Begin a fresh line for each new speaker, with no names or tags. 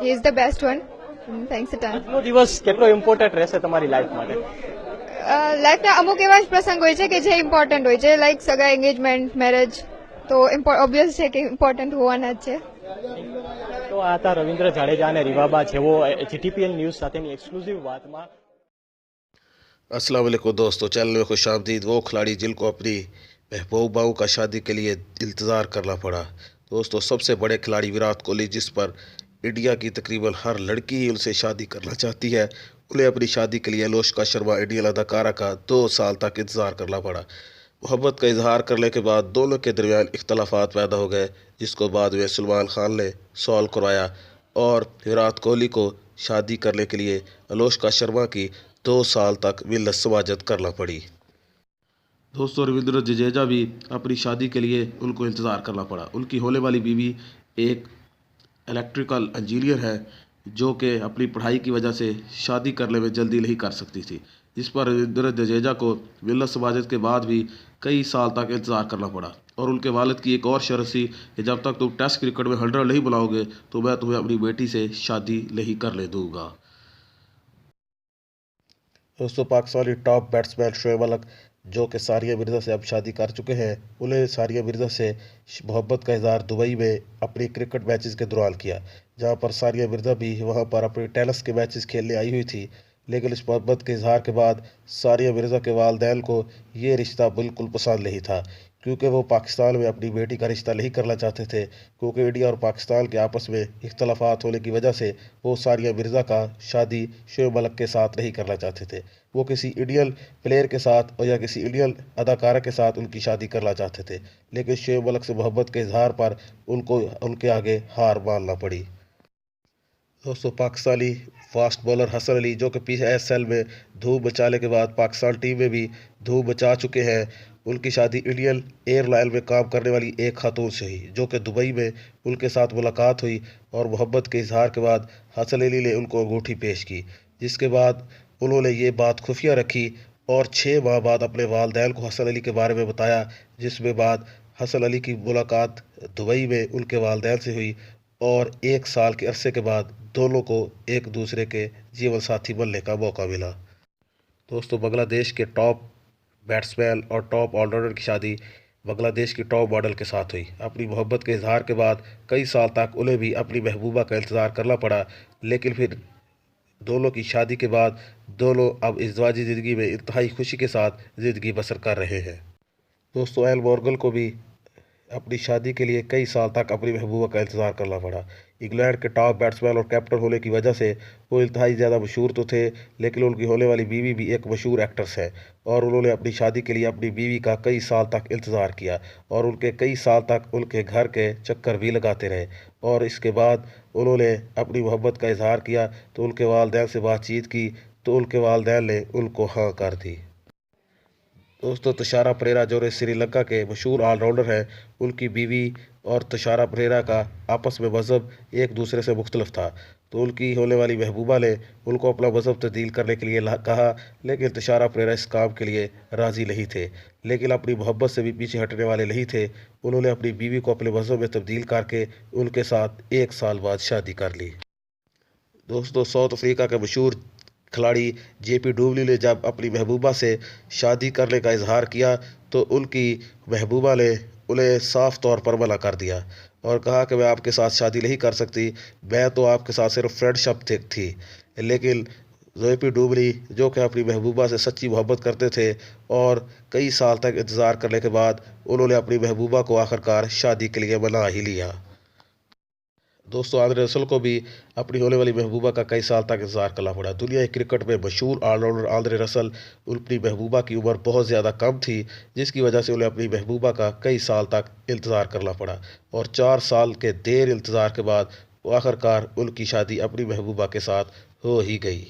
He is the best one. Thanks a ton.
આજનો દિવસ કેટલો ઇમ્પોર્ટન્ટ રહેશે તમારી લાઈફ માટે?
લાઈફના અમુક એવા જ પ્રસંગ હોય છે કે જે ઇમ્પોર્ટન્ટ હોય છે, લાઈક સગા, એંગેજમેન્ટ, મેરેજ, તો ઓબ્વિયસ છે કે ઇમ્પોર્ટન્ટ હોવાના જ છે.
તો આ હતા રવિન્દ્ર જાડેજા અને રીવાબા, જેવો જીટીપીએલ ન્યૂઝ સાથેની એક્સક્લુઝિવ વાતમાં.
अस्सलाम वालेकुम दोस्तों, चैनल में खुश आमदीद। वो खिलाड़ी जिनको अपनी महबूबाओं का शादी के लिए इंतज़ार करना पड़ा। दोस्तों, सबसे बड़े खिलाड़ी विराट कोहली, जिस पर इंडिया की तकरीबन हर लड़की ही उनसे शादी करना चाहती है, उन्हें अपनी शादी के लिए अनुष्का शर्मा इंडियन अदाकारा का 2 साल तक इंतज़ार करना पड़ा। मोहब्बत का इजहार करने के बाद दोनों के दरमियान इख्तलाफात पैदा हो गए, जिसको बाद में सलमान खान ने सॉल्व करवाया और विराट कोहली को शादी करने के लिए अनुष्का शर्मा की 2 साल तक मिलत समाजत करना पड़ी। दोस्तों, रविंद्र जडेजा भी अपनी शादी के लिए उनको इंतज़ार करना पड़ा। उनकी होने वाली बीवी एक इलेक्ट्रिकल इंजीनियर है, जो कि अपनी पढ़ाई की वजह से शादी करने में जल्दी नहीं कर सकती थी, जिस पर रविंद्र जडेजा को मिलत समाजत के बाद भी कई साल तक इंतज़ार करना पड़ा। और उनके वालिद की एक और शर्त थी कि जब तक तुम टेस्ट क्रिकेट में 100 नहीं बुलाओगे तो मैं तुम्हें अपनी बेटी से शादी नहीं करने दूंगा। दोस्तों, पाकिस्तानी टॉप बैट्समैन शोएब मलिक, जो कि सानिया मिर्ज़ा से अब शादी कर चुके हैं, उन्हें सानिया मिर्ज़ा से मोहब्बत का इज़हार दुबई में अपनी क्रिकेट मैचेस के दौरान किया, जहां पर सानिया मिर्ज़ा भी वहां पर अपने टेनिस के मैचेस खेलने आई हुई थी। लेकिन इस मोहब्बत के इज़हार के बाद सानिया मिर्ज़ा के वालिदैन को ये रिश्ता बिल्कुल पसंद नहीं था, क्योंकि वो पाकिस्तान में अपनी बेटी का रिश्ता नहीं करना चाहते थे, क्योंकि इंडिया और पाकिस्तान के आपस में इख्तलाफात होने की वजह से वो सानिया मिर्ज़ा का शादी शोएब मलिक के साथ नहीं करना चाहते थे। वो किसी इंडियन प्लेयर के साथ और या किसी इंडियन अदाकारा के साथ उनकी शादी करना चाहते थे, लेकिन शोएब मलिक से मोहब्बत के इजहार पर उनको उनके आगे हार मानना पड़ी। दोस्तों, पाकिस्तानी फास्ट बॉलर हसन अली, जो कि PSL में धूम मचाने के बाद पाकिस्तान टीम में भी धूम मचा चुके हैं, उनकी शादी इंडियन एयरलाइन में काम करने वाली एक खातून से हुई, जो कि दुबई में उनके साथ मुलाकात हुई और मोहब्बत के इजहार के बाद हसन अली ने उनको अंगूठी पेश की, जिसके बाद उन्होंने ये बात खुफिया रखी और 6 माह बाद अपने वालिदैन को हसन अली के बारे में बताया, जिसमें बाद हसन अली की मुलाकात दुबई में उनके वालिदैन से हुई और 1 साल के अरसे के बाद दोनों को एक दूसरे के जीवन साथी बनने का मौका मिला। दोस्तों, बांग्लादेश के टॉप बैट्समैन और टॉप ऑलराउंडर की शादी बांग्लादेश की टॉप मॉडल के साथ हुई। अपनी मोहब्बत के इजहार के बाद कई साल तक उन्हें भी अपनी महबूबा का इंतज़ार करना पड़ा, लेकिन फिर दोनों की शादी के बाद दोनों अब इज़्वाजी ज़िंदगी में इंतहाई खुशी के साथ ज़िंदगी बसर कर रहे हैं। दोस्तों, एल मॉर्गन को भी अपनी शादी के लिए कई साल तक अपनी महबूबा का इंतज़ार करना पड़ा। इंग्लैंड के टॉप बैट्समैन और कैप्टन होने की वजह से वो इंतहाई ज़्यादा मशहूर तो थे, लेकिन उनकी होने वाली बीवी भी एक मशहूर एक्ट्रेस है और उन्होंने अपनी शादी के लिए अपनी बीवी का कई साल तक इंतज़ार किया और उनके कई साल तक उनके घर के चक्कर भी लगाते रहे। और इसके बाद उन्होंने अपनी मोहब्बत का इजहार किया तो उनके वालिदैन से बातचीत की तो उनके वालिदैन ने उनको हाँ कर दी। दोस्तों, तुषारा परेरा, जो श्रीलंका के मशहूर ऑलराउंडर हैं, उनकी बीवी और तुषारा परेरा का आपस में मज़हब एक दूसरे से मुख्तलिफ था, तो उनकी होने वाली महबूबा ने उनको अपना मज़हब तब्दील करने के लिए कहा, लेकिन तुषारा परेरा इस काम के लिए राज़ी नहीं थे। लेकिन अपनी मोहब्बत से भी पीछे हटने वाले नहीं थे। उन्होंने अपनी बीवी को अपने मज़हब में तब्दील करके उनके साथ 1 साल बाद शादी कर ली। दोस्तों, साउथ अफ्रीका के मशहूर खिलाड़ी JP डुवली ने जब अपनी महबूबा से शादी करने का इजहार किया तो उनकी महबूबा ने उन्हें साफ तौर पर मना कर दिया और कहा कि मैं आपके साथ शादी नहीं कर सकती, मैं तो आपके साथ सिर्फ फ्रेंडशिप थी। लेकिन JP डुवली, जो कि अपनी महबूबा से सच्ची मोहब्बत करते थे और कई साल तक इंतज़ार करने के बाद उन्होंने अपनी महबूबा को आखिरकार शादी के लिए मना ही लिया। दोस्तों, आंद्रे रसल को भी अपनी होने वाली महबूबा का कई साल तक इंतजार करना पड़ा। दुनिया के क्रिकेट में मशहूर ऑलराउंडर आंद्रे रसल, अपनी महबूबा की उम्र बहुत ज़्यादा कम थी, जिसकी वजह से उन्हें अपनी महबूबा का कई साल तक इंतज़ार करना पड़ा और 4 साल के देर इंतज़ार के बाद आखिरकार उनकी शादी अपनी महबूबा के साथ हो ही गई।